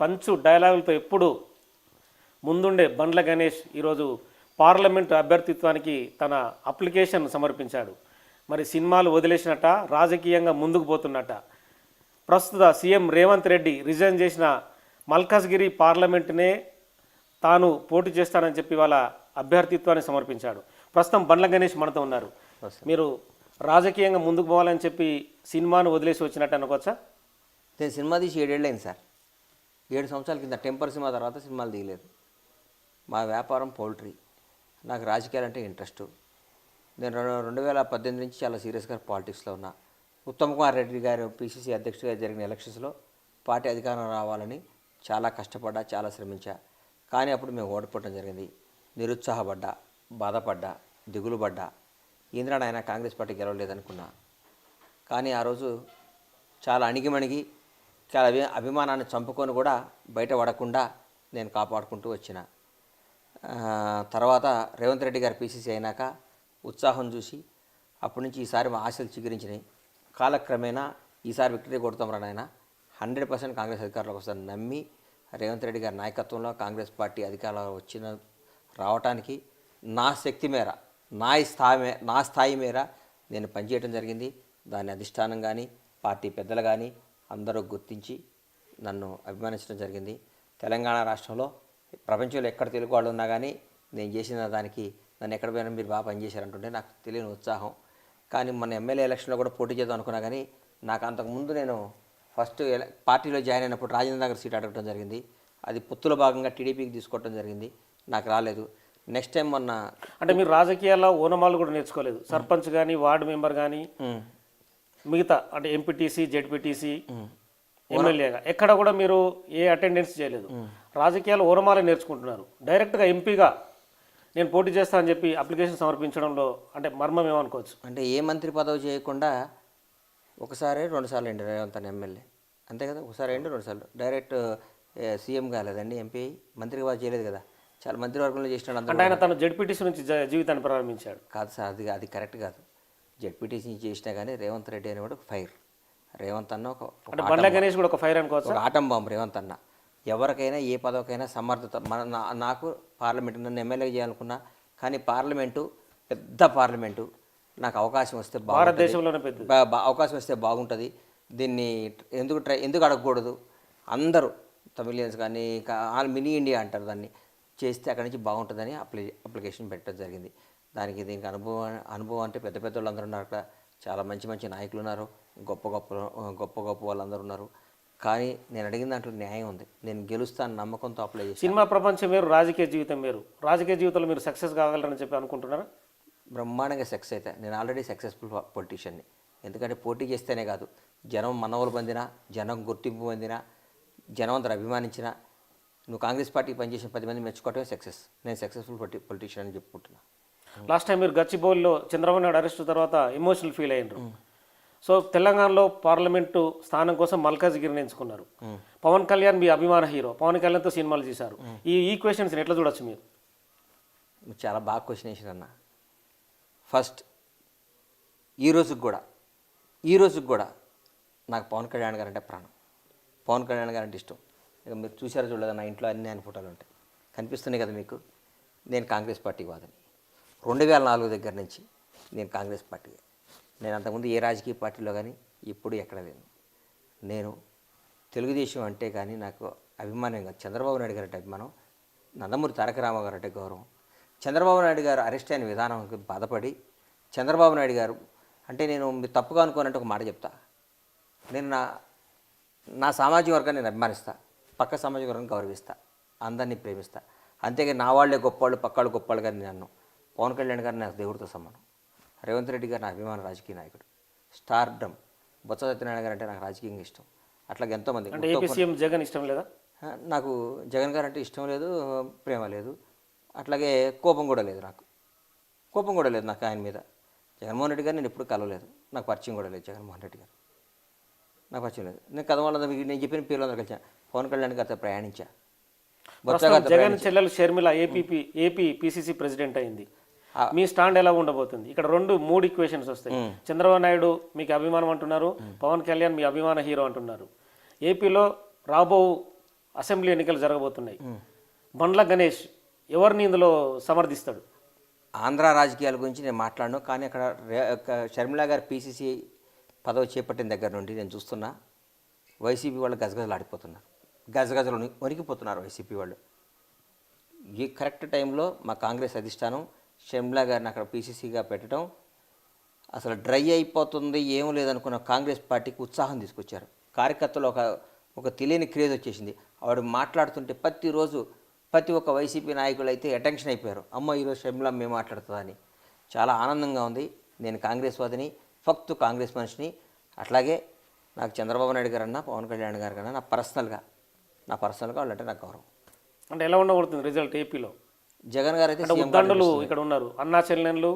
పంచు డైలాగులతో ఎప్పుడు ముందుండే బండ్ల గణేష్ ఈరోజు పార్లమెంటు అభ్యర్థిత్వానికి తన అప్లికేషన్ సమర్పించాడు. మరి సినిమాలు వదిలేసినట్ట, రాజకీయంగా ముందుకు పోతున్నట్ట. ప్రస్తుత సీఎం రేవంత్ రెడ్డి రిజైన్ చేసిన మల్కాజ్గిరి పార్లమెంటునే తాను పోటీ చేస్తానని చెప్పి వాళ్ళ అభ్యర్థిత్వాన్ని సమర్పించాడు. ప్రస్తుతం బండ్ల గణేష్ మనతో ఉన్నారు. మీరు రాజకీయంగా ముందుకు పోవాలని చెప్పి సినిమాను వదిలేసి వచ్చినట్టు అనుకోవచ్చా? నేను సినిమా తీసి 7 ఏళ్ళు అయింది సార్. 7 సంవత్సరాల కింద టెంపర్ సినిమా తర్వాత సినిమాలు తీయలేదు. మా వ్యాపారం పౌల్ట్రీ. నాకు రాజకీయాలు అంటే ఇంట్రెస్ట్. నేను 2018 నుంచి చాలా సీరియస్గా పాలిటిక్స్లో ఉన్నా. ఉత్తమ్ కుమార్ రెడ్డి గారు పిసిసి అధ్యక్షుడిగా జరిగిన ఎలక్షన్స్లో పార్టీ అధికారం రావాలని చాలా కష్టపడ్డా, చాలా శ్రమించా. కానీ అప్పుడు మేము ఓడిపోవడం జరిగింది. నిరుత్సాహపడ్డా, బాధపడ్డా, దిగులు పడ్డా. ఈంద్రాడు ఆయన కాంగ్రెస్ పార్టీ గెలవలేదనుకున్నా. కానీ ఆ రోజు చాలా అణిగిమణిగి, చాలా అభిమానాన్ని చంపుకొని కూడా బయట పడకుండా నేను కాపాడుకుంటూ వచ్చిన. తర్వాత రేవంత్ రెడ్డి గారు పిసిసి అయినాక ఉత్సాహం చూసి అప్పటి నుంచి ఈసారి మా ఆశలు చిగురించినాయి. కాలక్రమేణా ఈసారి విక్టరీ కొడతాం రా నాయన, 100% కాంగ్రెస్ అధికారంలోకి వస్తుందని నమ్మి రేవంత్ రెడ్డి గారి నాయకత్వంలో కాంగ్రెస్ పార్టీ అధికారంలో రావటానికి నా శక్తి మేర, నా స్థాయి మేర నేను పనిచేయడం జరిగింది. దాని అధిష్టానం కానీ, పార్టీ పెద్దలు కానీ అందరూ గుర్తించి నన్ను అభిమానించడం జరిగింది. తెలంగాణ రాష్ట్రంలో ప్రపంచంలో ఎక్కడ తెలుగు వాళ్ళు ఉన్నా కానీ నేను చేసిన దానికి నన్ను ఎక్కడ పోయినా మీరు బాగా పనిచేశారంటుంటే నాకు తెలియని ఉత్సాహం. కానీ మన ఎమ్మెల్యే ఎలక్షన్లో కూడా పోటీ చేద్దాం అనుకున్నా. కానీ నాకు అంతకుముందు నేను ఫస్ట్ పార్టీలో జాయిన్ అయినప్పుడు రాజేంద్ర నగర్ సీట్ అడగడం జరిగింది. అది పొత్తులో భాగంగా టీడీపీకి తీసుకోవడం జరిగింది. నాకు రాలేదు. నెక్స్ట్ టైం మొన్న అంటే మీరు రాజకీయాల్లో ఓనమాలు కూడా నేర్చుకోలేదు. సర్పంచ్ కానీ, వార్డు మెంబర్ కానీ, మిగతా అంటే ఎంపీటీసీ, జెడ్పీటీసీ, ఎమ్మెల్యేగా ఎక్కడ కూడా మీరు ఏ అటెండెన్స్ చేయలేదు. రాజకీయాలు ఓనమాలే నేర్చుకుంటున్నారు. డైరెక్ట్గా ఎంపీగా నేను పోటీ చేస్తానని చెప్పి అప్లికేషన్ సమర్పించడంలో అంటే మర్మం ఏమనుకోవచ్చు? అంటే ఏ మంత్రి పదవి చేయకుండా ఒకసారి 2 సార్లు అండి రేవంత్ అన్న ఎమ్మెల్యే, అంతే కదా. ఒకసారి అండి 2 సార్లు డైరెక్ట్ సీఎం కాలేదండి, ఎంపీ మంత్రిగా చేయలేదు కదా. చాలా మంత్రివర్గంలో చేసినాడు. అంటే ఆయన తను జెడ్పీటీసీ నుంచి జీవితాన్ని ప్రారంభించాడు. కాదు సార్, అది కరెక్ట్ కాదు. జెడ్పీటీసీ చేసినా కానీ రేవంత్ రెడ్డి అనేవాడు ఒక ఫైర్. రేవంత్ అన్న ఒక బండ్ల గణేష్ కూడా ఒక ఫైర్ అనుకోవచ్చు, ఒక ఆటం బాంబు. రేవంత్ అన్న ఎవరికైనా ఏ పదవికైనా సమర్థత. నాకు పార్లమెంటు నన్ను ఎమ్మెల్యే చేయాలనుకున్నా, కానీ పార్లమెంటు పెద్ద పార్లమెంటు, నాకు అవకాశం వస్తే భారతదేశంలోనే పెద్ద అవకాశం వస్తే బాగుంటుంది. దీన్ని ఎందుకు అడగకూడదు? అందరూ తమిళియన్స్ కానీ మినీ ఇండియా అంటారు దాన్ని, చేస్తే అక్కడి నుంచి బాగుంటుందని అప్లికేషన్ పెట్టడం జరిగింది. దీనికి అనుభవం అంటే పెద్ద పెద్ద వాళ్ళు అందరూ ఉన్నారు. అక్కడ చాలా మంచి మంచి నాయకులు ఉన్నారు, గొప్ప వాళ్ళందరూ ఉన్నారు. కానీ నేను అడిగిన దాంట్లో న్యాయం ఉంది. నేను గెలుస్తాను నమ్మకంతో అప్లై చేసి. సినిమా ప్రపంచం వేరు, రాజకీయ జీవితం వేరు. రాజకీయ జీవితంలో మీరు సక్సెస్ కాగలరని చెప్పి అనుకుంటున్నారా? బ్రహ్మాండంగా సక్సెస్ అయితే నేను ఆల్రెడీ సక్సెస్ఫుల్ పొలిటీషియన్ని. ఎందుకంటే పోటీ చేస్తేనే కాదు, జనం మనవలు పొందినా, జనం గుర్తింపు పొందినా, జనం అందరూ అభిమానించినా, నువ్వు కాంగ్రెస్ పార్టీకి పనిచేసిన 10 మంది మెచ్చుకోవటమే సక్సెస్. నేను సక్సెస్ఫుల్ పొలిటీషియన్ అని చెప్పుకుంటున్నా. లాస్ట్ టైం మీరు గచ్చిబౌలిలో చంద్రబాబు నాయుడు అరెస్ట్ తర్వాత ఎమోషనల్ ఫీల్ అయ్యారు. సో తెలంగాణలో పార్లమెంటు స్థానం కోసం మల్కాజ్గిరిని ఎంచుకున్నారు. పవన్ కళ్యాణ్ మీ అభిమాన హీరో, పవన్ కళ్యాణ్తో సినిమాలు చేశారు. ఈ ఈక్వేషన్స్ని ఎట్లా చూడొచ్చు మీరు? చాలా బాగా క్వశ్చన్ వేసారు అన్న. ఫస్ట్ ఈ రోజుకి కూడా నాకు పవన్ కళ్యాణ్ గారు అంటే ప్రాణం. పవన్ కళ్యాణ్ గారు అంటే ఇష్టం. ఇక మీరు చూసారో చూడదా, నా ఇంట్లో అన్ని ఆయన ఫోటోలు ఉంటాయి, కనిపిస్తున్నాయి కదా మీకు. నేను కాంగ్రెస్ పార్టీకి వాదని 2004 దగ్గర నుంచి నేను కాంగ్రెస్ పార్టీ. నేను అంతకుముందు ఏ రాజకీయ పార్టీలో కానీ ఇప్పుడు ఎక్కడ లేను. నేను తెలుగుదేశం అంటే కానీ నాకు అభిమానం కాదు, చంద్రబాబు నాయుడు గారు అంటే అభిమానం, నందమూరి తారక రామారావు గారు అంటే గౌరవం. చంద్రబాబు నాయుడు గారు అరెస్ట్ అయిన విధానానికి బాధపడి, చంద్రబాబు నాయుడు గారు అంటే నేను మీరు తప్పుగా అనుకోనంటే ఒక మాట చెప్తా. నేను నా సామాజిక వర్గాన్ని నేను అభిమానిస్తా, పక్క సామాజిక వర్గాన్ని గౌరవిస్తా, అందరినీ ప్రేమిస్తా. అంతేగాని నా వాళ్ళే గొప్పవాళ్ళు, పక్కాళ్ళు గొప్పవాళ్ళు గారిని నన్ను. పవన్ కళ్యాణ్ గారు నాకు దేవుడితో సమానం. రేవంత్ రెడ్డి గారు నా అభిమాన రాజకీయ నాయకుడు. స్టార్డమ్ బొత్స సత్యనారాయణ గారు అంటే నాకు రాజకీయంగా ఇష్టం. అట్లాగే ఎంతోమంది. అంటే ఏపీ సీఎం జగన్ ఇష్టం లేదా? నాకు జగన్ గారు అంటే ఇష్టం లేదు, ప్రేమ లేదు, అట్లాగే కోపం కూడా లేదు నాకు ఆయన మీద. జగన్మోహన్ రెడ్డి గారు నేను ఎప్పుడు కలవలేదు, నాకు పరిచయం కూడా లేదు. జగన్మోహన్ రెడ్డి గారు నాకు పరిచయం లేదు. నేను కథ నేను చెప్పిన పేర్లందరూ కలిసా. పవన్ కళ్యాణ్ గారితో ప్రయాణించా. జగన్ చెల్లెలు షర్మిల ఏపీ పిసిసి ప్రెసిడెంట్ అయింది. మీ స్టాండ్ ఎలా ఉండబోతుంది? ఇక్కడ 3 ఈక్వేషన్స్ వస్తాయి. చంద్రబాబు నాయుడు మీకు అభిమానం అంటున్నారు, పవన్ కళ్యాణ్ మీ అభిమాన హీరో అంటున్నారు. ఏపీలో రాబో అసెంబ్లీ ఎన్నికలు జరగబోతున్నాయి. బండ్ల గణేష్ ఎవరిని ఇందులో సమర్థిస్తాడు? ఆంధ్ర రాజకీయాల గురించి నేను మాట్లాడను, కానీ అక్కడ షర్మిల గారు పీసీసీ పదవి చేపట్టిన దగ్గర నుండి నేను చూస్తున్నా వైసీపీ వాళ్ళు గజగజలాడిపోతున్నారు, గజగజలు వణికిపోతున్నారు వైసీపీ వాళ్ళు. ఈ కరెక్ట్ టైంలో మా కాంగ్రెస్ అధిష్టానం షర్మిల గారిని అక్కడ పీసీసీగా పెట్టడం అసలు డ్రై అయిపోతుంది, ఏం లేదనుకున్న కాంగ్రెస్ పార్టీకి ఉత్సాహం తీసుకొచ్చారు. కార్యకర్తలు ఒక తెలియని క్రేజ్ వచ్చేసింది. ఆవిడ మాట్లాడుతుంటే ప్రతి ఒక్క వైసీపీ నాయకులు అయితే అటెన్షన్ అయిపోయారు. అమ్మ ఈరోజు షర్మిల మేము మాట్లాడుతుందని చాలా ఆనందంగా ఉంది. నేను కాంగ్రెస్ వాదిని, ఫక్తు కాంగ్రెస్ మనిషిని. అట్లాగే నాకు చంద్రబాబు నాయుడు గారు అన్నా, పవన్ కళ్యాణ్ గారు కన్నా నా పర్సనల్గా వాళ్ళంటే నాకు గౌరవం. అంటే ఎలా ఉండబడుతుంది రిజల్ట్ ఏపీలో? జగన్ గారు అయితే ఉద్దండులు ఇక్కడ ఉన్నారు, అన్నా చెల్లెళ్ళు,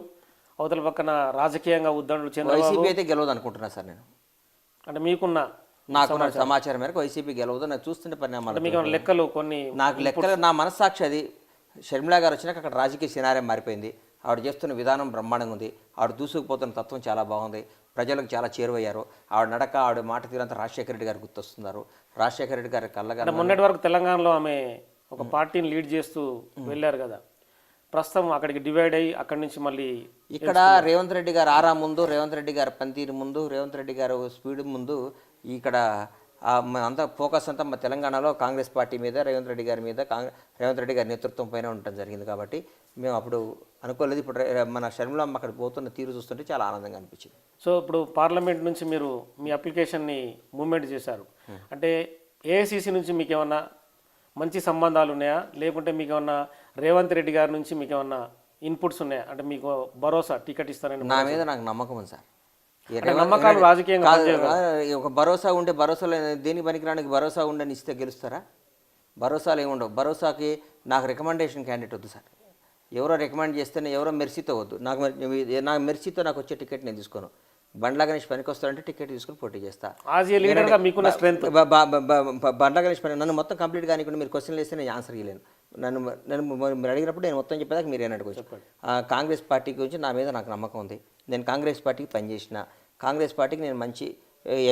అవతల పక్కన రాజకీయంగా ఉద్దండులు చంద్రబాబు. వైసీపీ అయితే గెలవదు అనుకుంటున్నా సార్ నేను. అంటే మీకున్న నాకున్న సమాచారం మేరకు వైసీపీ గెలవదు. నాకు చూస్తుంటే పరిణామాలు మీకు లెక్కలు కొన్ని నాకు లెక్కలు నా మనస్సాక్షి అది. షర్మిల గారు వచ్చినాక అక్కడ రాజకీయ సినారీ మారిపోయింది. ఆవిడ చేస్తున్న విధానం బ్రహ్మాండంగా ఉంది. ఆవిడ దూసుకుపోతున్న తత్వం చాలా బాగుంది. ప్రజలకు చాలా చేరువయ్యారు. ఆవిడ నడక, ఆవిడ మాట తీరంతా రాజశేఖర రెడ్డి గారు గుర్తొస్తున్నారు. రాజశేఖర రెడ్డి గారి కళ్ళగా మొన్నటి వరకు తెలంగాణలో ఆమె ఒక పార్టీని లీడ్ చేస్తూ వెళ్ళారు కదా, ప్రస్తుతం అక్కడికి డివైడ్ అయ్యి అక్కడి నుంచి మళ్ళీ ఇక్కడ రేవంత్ రెడ్డి గారు ఆరా ముందు, రేవంత్ రెడ్డి గారు పనితీరు ముందు, రేవంత్ రెడ్డి గారు స్పీడ్ ముందు ఇక్కడ అంతా ఫోకస్ అంతా మా తెలంగాణలో కాంగ్రెస్ పార్టీ మీద, రేవంత్ రెడ్డి గారి మీద, రేవంత్ రెడ్డి గారి నేతృత్వం పైన ఉండటం జరిగింది. కాబట్టి మేము అప్పుడు అనుకోలేదు. ఇప్పుడు మన షర్మిలమ్మ అక్కడ పోతున్న తీరు చూస్తుంటే చాలా ఆనందంగా అనిపించింది. సో ఇప్పుడు పార్లమెంట్ నుంచి మీరు మీ అప్లికేషన్ని మూవ్మెంట్ చేశారు అంటే ఏఐసిసి నుంచి మీకు ఏమన్నా మంచి సంబంధాలు ఉన్నాయా, లేకుంటే మీకు ఏమన్నా రేవంత్ రెడ్డి గారి నుంచి మీకు ఏమన్నా ఇన్పుట్స్ ఉన్నాయా? అంటే మీకు భరోసా టికెట్ ఇస్తారని నా మీద నాకు నమ్మకం ఉంది సార్. నమ్మకాలు రాజకీయంగా ఒక భరోసా ఉండే, భరోసాలో దేనికి పనికిరానికి భరోసా ఉండని ఇస్తే గెలుస్తారా? భరోసాలు ఏముండవు. భరోసాకి నాకు రికమెండేషన్ క్యాండిడేట్ వద్దు సార్. ఎవరో రికమెండ్ చేస్తేనే, ఎవరో మెర్సీతో వద్దు. నాకు మెర్సీతో నాకు వచ్చే టికెట్ నేను తీసుకోను. బండ్ల గణేష్ పనికి వస్తాడంటే టికెట్ తీసుకుని పోటీ చేస్తా. బండ్ల గణేష్ పని నన్ను మొత్తం కంప్లీట్ కానికుండా మీరు క్వశ్చన్లు వేస్తే నేను ఆన్సర్ ఇవ్వలేను. నన్ను మీరు అడిగినప్పుడు నేను మొత్తం చెప్పేదాకా మీరు ఏం అడగచ్చు. కాంగ్రెస్ పార్టీ గురించి నా మీద నాకు నమ్మకం ఉంది. నేను కాంగ్రెస్ పార్టీకి పనిచేసిన, కాంగ్రెస్ పార్టీకి నేను మంచి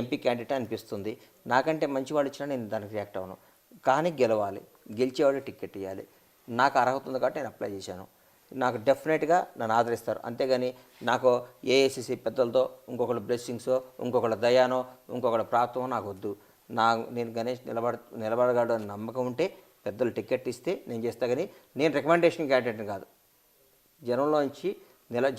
ఎంపీ క్యాండిడేట్ అనిపిస్తుంది. నాకంటే మంచి వాళ్ళు ఇచ్చినా నేను దానికి రియాక్ట్ అవ్వను. కానీ గెలవాలి, గెలిచేవాడు టికెట్ ఇవ్వాలి. నాకు అర్హత ఉంది కాబట్టి నేను అప్లై చేశాను. నాకు డెఫినెట్గా నన్ను ఆదరిస్తారు. అంతేగాని నాకు ఏఐసిసి పెద్దలతో ఇంకొకళ్ళ బ్లెస్సింగ్సో, ఇంకొకళ్ళ దయానో, ఇంకొకళ్ళ ప్రాప్తమో నాకు వద్దు. నేను గణేష్ నిలబడగలడు అని నమ్మకం ఉంటే పెద్దలు టికెట్ ఇస్తే నేను చేస్తా. కానీ నేను రికమెండేషన్ క్యాండిడేట్ని కాదు. జనంలోంచి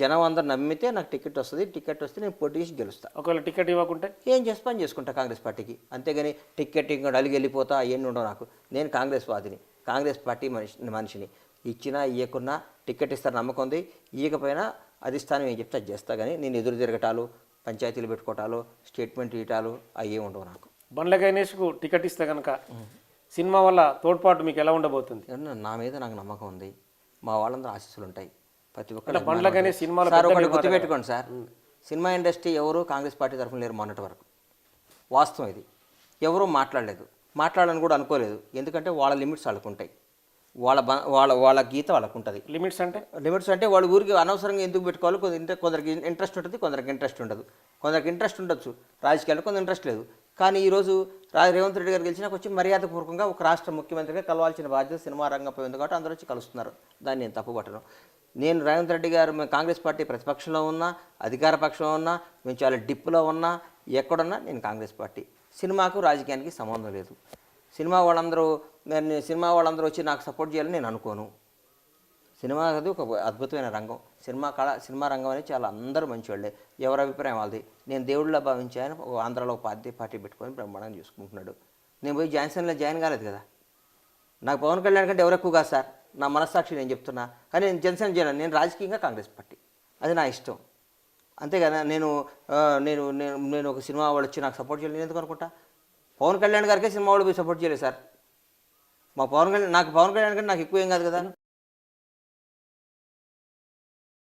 జనం అందరూ నమ్మితే నాకు టికెట్ వస్తుంది. టికెట్ వస్తే నేను పోటీ చేసి గెలుస్తాను. ఒకవేళ టికెట్ ఇవ్వకుంటే ఏం పని చేసుకుంటా కాంగ్రెస్ పార్టీకి. అంతేగాని టికెట్ ఇంకా అలిగి వెళ్ళిపోతా అవన్నీ ఉండవు నాకు. నేను కాంగ్రెస్ వాదిని, కాంగ్రెస్ పార్టీ మనిషిని. ఇచ్చినా ఇవ్వకున్నా టికెట్ ఇస్తారు నమ్మకం ఉంది. ఇవ్వకపోయినా అధిష్టానం ఏం చెప్తే అది చేస్తా. కానీ నేను ఎదురు తిరగటాలు, పంచాయతీలు పెట్టుకోవటాలు, స్టేట్మెంట్ ఇవ్వటాలు అవి ఏమి ఉండవు నాకు. బండ్ల గణేష్కు టికెట్ ఇస్తే కనుక సినిమా వల్ల తోడ్పాటు మీకు ఎలా ఉండబోతుంది? నా మీద నాకు నమ్మకం ఉంది. మా వాళ్ళందరూ ఆశీస్సులు ఉంటాయి. ప్రతి ఒక్కరు బండ్ల గణేష్ సినిమాలో సార్ ఒకటి గుర్తుపెట్టుకోండి సార్, సినిమా ఇండస్ట్రీ ఎవరు కాంగ్రెస్ పార్టీ తరఫున లేరు మొన్నటి వరకు. వాస్తవం ఇది. ఎవరూ మాట్లాడాలని కూడా అనుకోలేదు. ఎందుకంటే వాళ్ళ లిమిట్స్ వాళ్ళకు ఉంటాయి. వాళ్ళ గీత వాళ్ళకు ఉంటుంది. లిమిట్స్ అంటే వాళ్ళ ఊరికి అనవసరంగా ఎందుకు పెట్టుకోవాలి. కొందరికి ఇంట్రెస్ట్ ఉంటుంది, కొందరికి ఇంట్రెస్ట్ ఉండదు. కొందరికి ఇంట్రెస్ట్ ఉండొచ్చు రాజకీయాల్లో, కొందరు ఇంట్రెస్ట్ లేదు. కానీ ఈరోజు రేవంత్ రెడ్డి గారు గెలిచినాక వచ్చి మర్యాదపూర్వకంగా ఒక రాష్ట్ర ముఖ్యమంత్రిగా కలవాల్సిన బాధ్యత సినిమా రంగంపై ఉంది కాబట్టి అందరూ వచ్చి కలుస్తున్నారు. దాన్ని నేను తప్పుపట్టను. నేను రేవంత్ రెడ్డి గారు మేము కాంగ్రెస్ పార్టీ ప్రతిపక్షంలో ఉన్నా, అధికార పక్షంలో ఉన్నా, మేము చాలా డిప్పులో ఉన్నా, ఎక్కడున్నా నేను కాంగ్రెస్ పార్టీ. సినిమాకు రాజకీయానికి సంబంధం లేదు. సినిమా వాళ్ళందరూ వచ్చి నాకు సపోర్ట్ చేయాలని నేను అనుకోను. సినిమా అది ఒక అద్భుతమైన రంగం. సినిమా రంగం అనేది చాలా అందరూ మంచివాళ్ళే. ఎవరి అభిప్రాయం వాళ్ళది. నేను దేవుళ్ళ భావించాను. ఆంధ్రాలో ఒక పార్టీ పెట్టుకొని బ్రహ్మాండంగా చూసుకుంటున్నాడు. నేను పోయి జాన్సన్లో జాయిన్ కాలేదు కదా. నాకు పవన్ కళ్యాణ్ కంటే ఎవరు ఎక్కువ కాదు సార్. నా మనస్సాక్షి నేను చెప్తున్నా. కానీ నేను జనసేన చేయను. నేను రాజకీయంగా కాంగ్రెస్ పార్టీ, అది నా ఇష్టం. అంతేగాని నేను ఒక సినిమా వాళ్ళు వచ్చి నాకు సపోర్ట్ చేయాలి నేను ఎందుకు అనుకుంటా. పవన్ కళ్యాణ్ గారికే సినిమా వాళ్ళు పోయి సపోర్ట్ చేయలేదు సార్. నాకు పవన్ కళ్యాణ్ కంటే నాకు ఎక్కువ ఏం కాదు కదా.